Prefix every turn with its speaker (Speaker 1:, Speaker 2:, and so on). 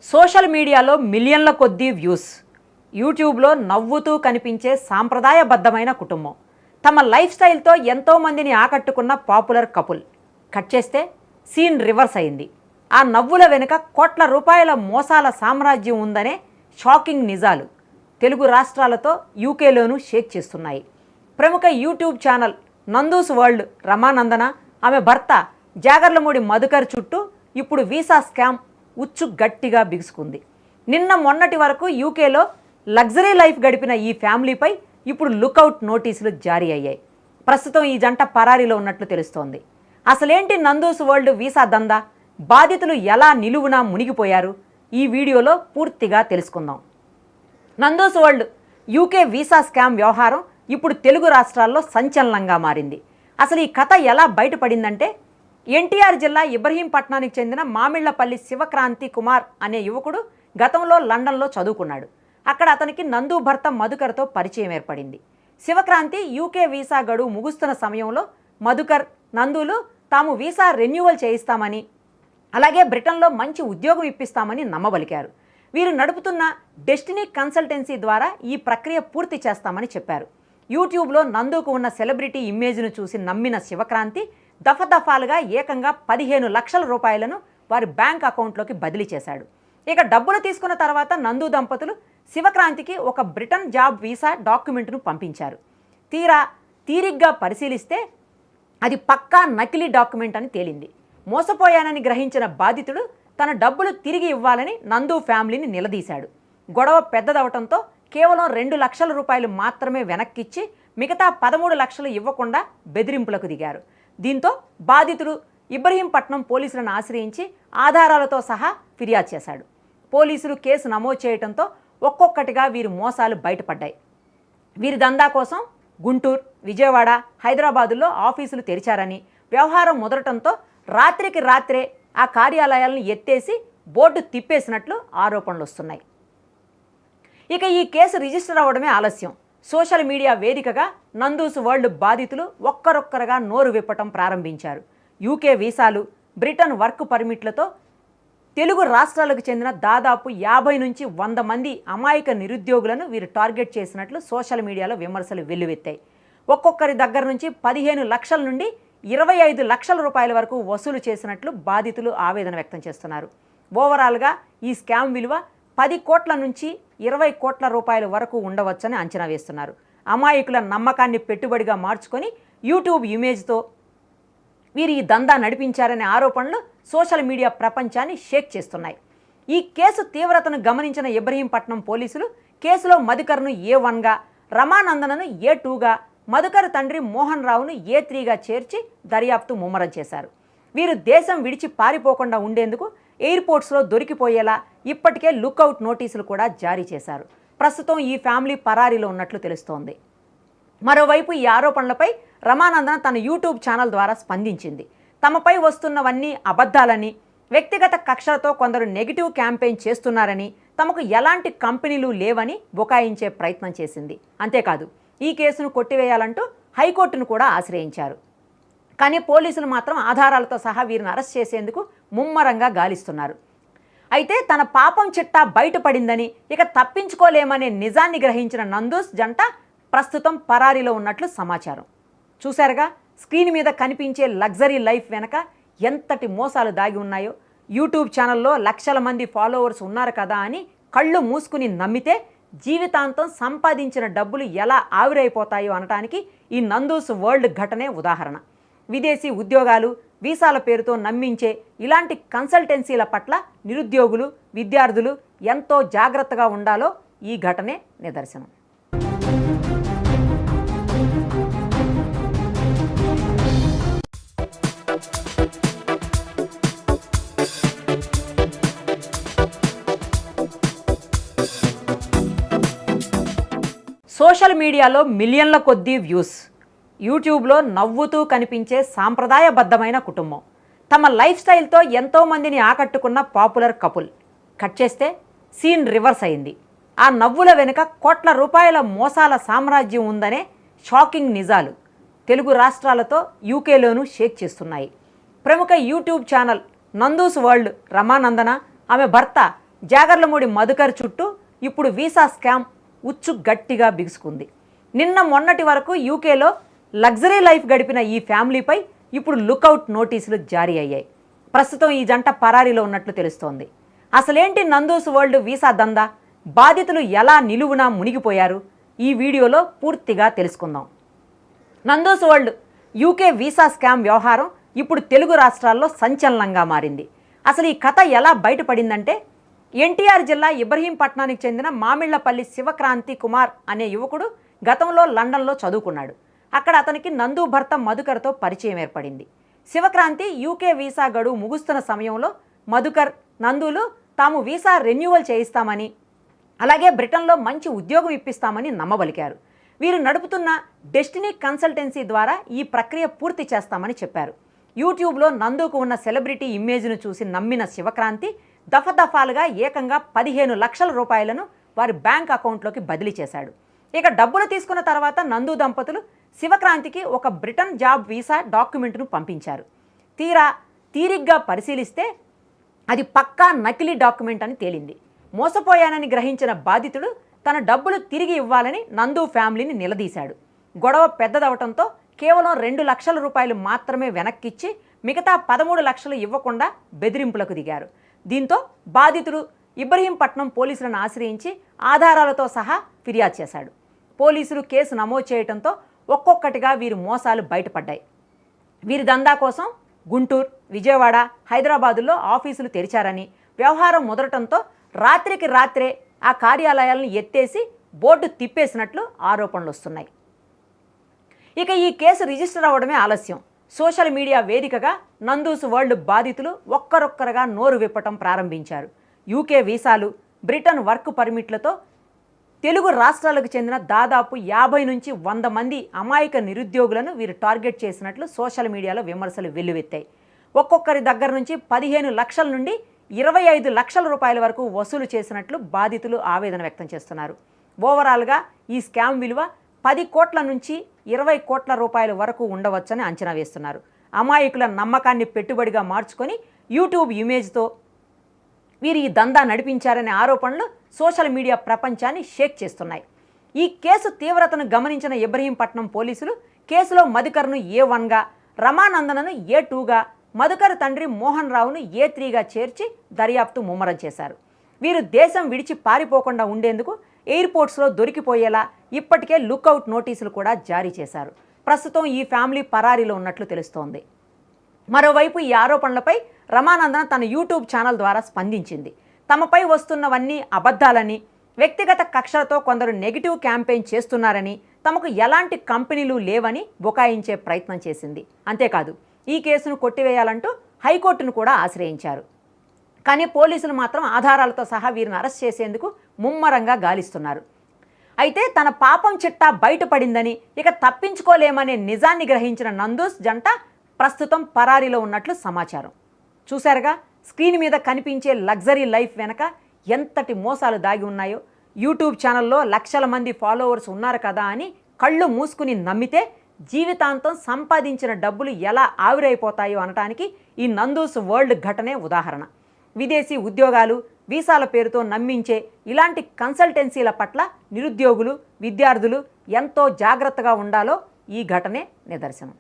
Speaker 1: Social మీడియాలో మిలియన్ల కొద్దీ వ్యూస్, యూట్యూబ్లో నవ్వుతూ కనిపించే సాంప్రదాయబద్ధమైన కుటుంబం, తమ లైఫ్ స్టైల్తో ఎంతోమందిని ఆకట్టుకున్న పాపులర్ కపుల్. కట్ చేస్తే సీన్ రివర్స్ అయింది. ఆ నవ్వుల వెనుక కోట్ల రూపాయల మోసాల సామ్రాజ్యం ఉందనే షాకింగ్ నిజాలు తెలుగు రాష్ట్రాలతో యూకేలోనూ షేక్ చేస్తున్నాయి. ప్రముఖ యూట్యూబ్ ఛానల్ నందూస్ వరల్డ్ రమానందన, ఆమె భర్త జాగర్లమూడి మధుకర్ చుట్టూ ఇప్పుడు వీసా స్కామ్ ఉచ్చు గట్టిగా బిగుసుకుంది. నిన్న మొన్నటి వరకు యూకేలో లగ్జరీ లైఫ్ గడిపిన ఈ ఫ్యామిలీపై ఇప్పుడు లుకౌట్ నోటీసులు జారీ అయ్యాయి. ప్రస్తుతం ఈ జంట పరారీలో ఉన్నట్లు తెలుస్తోంది. అసలేంటి నందూస్ వరల్డ్ వీసా దందా? బాధితులు ఎలా నిలువునా మునిగిపోయారు? ఈ వీడియోలో పూర్తిగా తెలుసుకుందాం. Nandu's world UK visa scam వ్యవహారం ఇప్పుడు తెలుగు రాష్ట్రాల్లో సంచలనంగా మారింది. అసలు ఈ కథ ఎలా బయటపడిందంటే, ఎన్టీఆర్ జిల్లా ఇబ్రహీంపట్నానికి చెందిన మామిళ్లపల్లి శివక్రాంతి కుమార్ అనే యువకుడు గతంలో లండన్లో చదువుకున్నాడు. అక్కడ అతనికి నందు భర్త మధుకర్తో పరిచయం ఏర్పడింది. శివక్రాంతి యూకే వీసా గడువు ముగుస్తున్న సమయంలో మధుకర్, నందులు తాము వీసా రెన్యువల్ చేయిస్తామని, అలాగే బ్రిటన్లో మంచి ఉద్యోగం ఇప్పిస్తామని నమ్మబలికారు. వీరు నడుపుతున్న డెస్టినీ కన్సల్టెన్సీ ద్వారా ఈ ప్రక్రియ పూర్తి చేస్తామని చెప్పారు. యూట్యూబ్లో నందుకు ఉన్న సెలబ్రిటీ ఇమేజ్ను చూసి నమ్మిన శివక్రాంతి దఫదఫాలుగా ఏకంగా 15 లక్షల రూపాయలను వారి బ్యాంక్ అకౌంట్లోకి బదిలీ చేశాడు. ఇక డబ్బులు తీసుకున్న తర్వాత నందు దంపతులు శివక్రాంతికి ఒక బ్రిటన్ జాబ్ వీసా డాక్యుమెంట్ను పంపించారు. తీరిగ్గా పరిశీలిస్తే అది పక్కా నకిలీ డాక్యుమెంట్ అని తేలింది. మోసపోయానని గ్రహించిన బాధితుడు తన డబ్బులు తిరిగి ఇవ్వాలని నందు ఫ్యామిలీని నిలదీశాడు. గొడవ పెద్దదవటంతో కేవలం 2 లక్షల రూపాయలు మాత్రమే వెనక్కిచ్చి మిగతా 13 లక్షలు ఇవ్వకుండా బెదిరింపులకు దిగారు. దీంతో బాధితుడు ఇబ్రహీంపట్నం పోలీసులను ఆశ్రయించి ఆధారాలతో సహా ఫిర్యాదు చేశాడు. పోలీసులు కేసు నమోదు చేయడంతో ఒక్కొక్కటిగా వీరి మోసాలు బయటపడ్డాయి. వీరి దందా కోసం గుంటూరు, విజయవాడ, హైదరాబాదుల్లో ఆఫీసులు తెరిచారని, వ్యవహారం ముదరటంతో రాత్రికి రాత్రే ఆ కార్యాలయాలను ఎత్తేసి బోర్డు తిప్పేసినట్లు ఆరోపణలు వస్తున్నాయి. ఇక ఈ కేసు రిజిస్టర్ అవ్వడమే ఆలస్యం. సోషల్ మీడియా వేదికగా నందూస్ వరల్డ్ బాధితులు ఒక్కరొక్కరుగా నోరు విప్పటం ప్రారంభించారు. యూకే వీసాలు, బ్రిటన్ వర్క్ పర్మిట్లతో తెలుగు రాష్ట్రాలకు చెందిన దాదాపు 50 నుంచి 100 మంది అమాయక నిరుద్యోగులను వీరు టార్గెట్ చేసినట్లు సోషల్ మీడియాలో విమర్శలు వెల్లువెత్తాయి. ఒక్కొక్కరి దగ్గర నుంచి 15 లక్షల నుండి 25 లక్షల రూపాయల వరకు వసూలు చేసినట్లు బాధితులు ఆవేదన వ్యక్తం చేస్తున్నారు. ఓవరాల్గా ఈ స్కామ్ విలువ 10 కోట్ల నుంచి 20 కోట్ల రూపాయల వరకు ఉండవచ్చని అంచనా వేస్తున్నారు. అమాయకుల నమ్మకాన్ని పెట్టుబడిగా మార్చుకొని యూట్యూబ్ ఇమేజ్తో వీరు ఈ దందా నడిపించారనే ఆరోపణలు సోషల్ మీడియా ప్రపంచాన్ని షేక్ చేస్తున్నాయి. ఈ కేసు తీవ్రతను గమనించిన ఇబ్రహీంపట్నం పోలీసులు కేసులో మధుకర్ను A1గా, రమానందనను A2గా, మధుకర్ తండ్రి మోహన్ రావును A3గా చేర్చి దర్యాప్తు ముమ్మరం చేశారు. వీరు దేశం విడిచి పారిపోకుండా ఉండేందుకు ఎయిర్పోర్ట్స్లో దొరికిపోయేలా ఇప్పటికే లుకౌట్ నోటీసులు కూడా జారీ చేశారు. ప్రస్తుతం ఈ ఫ్యామిలీ పరారీలో ఉన్నట్లు తెలుస్తోంది. మరోవైపు ఈ ఆరోపణలపై రమానందన తన యూట్యూబ్ ఛానల్ ద్వారా స్పందించింది. తమపై వస్తున్నవన్నీ అబద్ధాలని, వ్యక్తిగత కక్షలతో కొందరు నెగిటివ్ క్యాంపెయిన్ చేస్తున్నారని, తమకు ఎలాంటి కంపెనీలు లేవని బుకాయించే ప్రయత్నం చేసింది. అంతేకాదు, ఈ కేసును కొట్టివేయాలంటూ హైకోర్టును కూడా ఆశ్రయించారు. కానీ పోలీసులు మాత్రం ఆధారాలతో సహా వీరిని అరెస్ట్ చేసేందుకు ముమ్మరంగా గాలిస్తున్నారు. అయితే తన పాపం చిట్టా బయటపడిందని, ఇక తప్పించుకోలేమనే నిజాన్ని గ్రహించిన నందూస్ జంట ప్రస్తుతం పరారీలో ఉన్నట్లు సమాచారం. చూశారుగా, స్క్రీన్ మీద కనిపించే లగ్జరీ లైఫ్ వెనక ఎంతటి మోసాలు దాగి ఉన్నాయో. యూట్యూబ్ ఛానల్లో లక్షల మంది ఫాలోవర్స్ ఉన్నారు కదా అని కళ్ళు మూసుకుని నమ్మితే జీవితాంతం సంపాదించిన డబ్బులు ఎలా ఆవిరైపోతాయో అనటానికి ఈ నందూస్ వరల్డ్ ఘటనే ఉదాహరణ. విదేశీ ఉద్యోగాలు, వీసాల పేరుతో నమ్మించే ఇలాంటి కన్సల్టెన్సీల పట్ల నిరుద్యోగులు, విద్యార్థులు ఎంతో జాగ్రత్తగా ఉండాలో ఈ ఘటనే నిదర్శనం. సోషల్ మీడియాలో మిలియన్ల కొద్దీ వ్యూస్, యూట్యూబ్లో నవ్వుతూ కనిపించే సాంప్రదాయబద్ధమైన కుటుంబం, తమ లైఫ్ స్టైల్తో ఎంతోమందిని ఆకట్టుకున్న పాపులర్ కపుల్. కట్ చేస్తే సీన్ రివర్స్ అయింది. ఆ నవ్వుల వెనుక కోట్ల రూపాయల మోసాల సామ్రాజ్యం ఉందనే షాకింగ్ నిజాలు తెలుగు రాష్ట్రాలతో యూకేలోనూ షేక్ చేస్తున్నాయి. ప్రముఖ యూట్యూబ్ ఛానల్ నందూస్ వరల్డ్ రమానందన, ఆమె భర్త జాగర్లమూడి మధుకర్ చుట్టూ ఇప్పుడు వీసా స్కామ్ ఉచ్చు గట్టిగా బిగుసుకుంది. నిన్న మొన్నటి వరకు యూకేలో లగ్జరీ లైఫ్ గడిపిన ఈ ఫ్యామిలీపై ఇప్పుడు లుకౌట్ నోటీసులు జారీ అయ్యాయి. ప్రస్తుతం ఈ జంట పరారీలో ఉన్నట్లు తెలుస్తోంది. అసలేంటి నందూస్ వరల్డ్ వీసా దందా? బాధితులు ఎలా నిలువునా మునిగిపోయారు? ఈ వీడియోలో పూర్తిగా తెలుసుకుందాం. Nandu's world UK visa scam వ్యవహారం ఇప్పుడు తెలుగు రాష్ట్రాల్లో సంచలనంగా మారింది. అసలు ఈ కథ ఎలా బయటపడిందంటే, ఎన్టీఆర్ జిల్లా ఇబ్రహీంపట్నానికి చెందిన మామిళ్లపల్లి శివక్రాంతి కుమార్ అనే యువకుడు గతంలో లండన్లో చదువుకున్నాడు. అక్కడ అతనికి నందు భర్త మధుకర్తో పరిచయం ఏర్పడింది. శివక్రాంతి యూకే వీసా గడువు ముగుస్తున్న సమయంలో మధుకర్, నందులు తాము వీసా రెన్యువల్ చేయిస్తామని, అలాగే బ్రిటన్లో మంచి ఉద్యోగం ఇప్పిస్తామని నమ్మబలికారు. వీరు నడుపుతున్న డెస్టినీ కన్సల్టెన్సీ ద్వారా ఈ ప్రక్రియ పూర్తి చేస్తామని చెప్పారు. యూట్యూబ్లో నందుకు ఉన్న సెలబ్రిటీ ఇమేజ్ను చూసి నమ్మిన శివక్రాంతి దఫదఫాలుగా ఏకంగా 15 లక్షల రూపాయలను వారి బ్యాంక్ అకౌంట్లోకి బదిలీ చేశాడు. ఇక డబ్బులు తీసుకున్న తర్వాత నందు దంపతులు శివక్రాంతికి ఒక బ్రిటన్ జాబ్ వీసా డాక్యుమెంట్ను పంపించారు. తీరిగ్గా పరిశీలిస్తే అది పక్కా నకిలీ డాక్యుమెంట్ అని తేలింది. మోసపోయానని గ్రహించిన బాధితుడు తన డబ్బులు తిరిగి ఇవ్వాలని నందు ఫ్యామిలీని నిలదీశాడు. గొడవ పెద్దదవటంతో కేవలం 2 లక్షల రూపాయలు మాత్రమే వెనక్కిచ్చి మిగతా 13 లక్షలు ఇవ్వకుండా బెదిరింపులకు దిగారు. దీంతో బాధితుడు ఇబ్రహీంపట్నం పోలీసులను ఆశ్రయించి ఆధారాలతో సహా ఫిర్యాదు చేశాడు. పోలీసులు కేసు నమోదు చేయడంతో ఒక్కొక్కటిగా వీరి మోసాలు బయటపడ్డాయి. వీరి దందా కోసం గుంటూరు, విజయవాడ, హైదరాబాదుల్లో ఆఫీసులు తెరిచారని, వ్యవహారం ముదరటంతో రాత్రికి రాత్రే ఆ కార్యాలయాలను ఎత్తేసి బోర్డు తిప్పేసినట్లు ఆరోపణలు వస్తున్నాయి. ఇక ఈ కేసు రిజిస్టర్ అవ్వడమే ఆలస్యం. సోషల్ మీడియా వేదికగా నందూస్ వరల్డ్ బాధితులు ఒక్కరొక్కరుగా నోరు విప్పటం ప్రారంభించారు. యూకే వీసాలు, బ్రిటన్ వర్క్ పర్మిట్లతో తెలుగు రాష్ట్రాలకు చెందిన దాదాపు 50 నుంచి 100 మంది అమాయక నిరుద్యోగులను వీరు టార్గెట్ చేసినట్లు సోషల్ మీడియాలో విమర్శలు వెల్లువెత్తాయి. ఒక్కొక్కరి దగ్గర నుంచి 15 లక్షల నుండి 25 లక్షల రూపాయల వరకు వసూలు చేసినట్లు బాధితులు ఆవేదన వ్యక్తం చేస్తున్నారు. ఓవరాల్గా ఈ స్కామ్ విలువ 10 కోట్ల నుంచి 20 కోట్ల రూపాయల వరకు ఉండవచ్చని అంచనా వేస్తున్నారు. అమాయకుల నమ్మకాన్ని పెట్టుబడిగా మార్చుకొని యూట్యూబ్ ఇమేజ్తో వీరు ఈ దందా నడిపించారనే ఆరోపణలు సోషల్ మీడియా ప్రపంచాన్ని షేక్ చేస్తున్నాయి. ఈ కేసు తీవ్రతను గమనించిన ఇబ్రహీంపట్నం పోలీసులు కేసులో మధుకర్ను A1గా, రమానందనను A2గా, మధుకర్ తండ్రి మోహన్ రావును A3గా చేర్చి దర్యాప్తు ముమ్మరం చేశారు. వీరు దేశం విడిచి పారిపోకుండా ఉండేందుకు ఎయిర్పోర్ట్స్లో దొరికిపోయేలా ఇప్పటికే లుకౌట్ నోటీసులు కూడా జారీ చేశారు. ప్రస్తుతం ఈ ఫ్యామిలీ పరారీలో ఉన్నట్లు తెలుస్తోంది. మరోవైపు ఈ ఆరోపణలపై రమానందన తన యూట్యూబ్ ఛానల్ ద్వారా స్పందించింది. తమపై వస్తున్నవన్నీ అబద్ధాలని, వ్యక్తిగత కక్షలతో కొందరు నెగిటివ్ క్యాంపెయిన్ చేస్తున్నారని, తమకు ఎలాంటి కంపెనీలు లేవని బుకాయించే ప్రయత్నం చేసింది. అంతేకాదు, ఈ కేసును కొట్టివేయాలంటూ హైకోర్టును కూడా ఆశ్రయించారు. కానీ పోలీసులు మాత్రం ఆధారాలతో సహా వీరిని అరెస్ట్ చేసేందుకు ముమ్మరంగా గాలిస్తున్నారు. అయితే తన పాపం చిట్టా బయటపడిందని, ఇక తప్పించుకోలేమనే నిజాన్ని గ్రహించిన నందూస్ జంట ప్రస్తుతం పరారీలో ఉన్నట్లు సమాచారం. చూశారుగా, స్క్రీన్ మీద కనిపించే లగ్జరీ లైఫ్ వెనక ఎంతటి మోసాలు దాగి ఉన్నాయో. యూట్యూబ్ ఛానల్లో లక్షల మంది ఫాలోవర్స్ ఉన్నారు కదా అని కళ్ళు మూసుకుని నమ్మితే జీవితాంతం సంపాదించిన డబ్బులు ఎలా ఆవిరైపోతాయో అనటానికి ఈ నందూస్ వరల్డ్ ఘటనే ఉదాహరణ. విదేశీ ఉద్యోగాలు, వీసాల పేరుతో నమ్మించే ఇలాంటి కన్సల్టెన్సీల పట్ల నిరుద్యోగులు, విద్యార్థులు ఎంతో జాగ్రత్తగా ఉండాలో ఈ ఘటనే నిదర్శనం.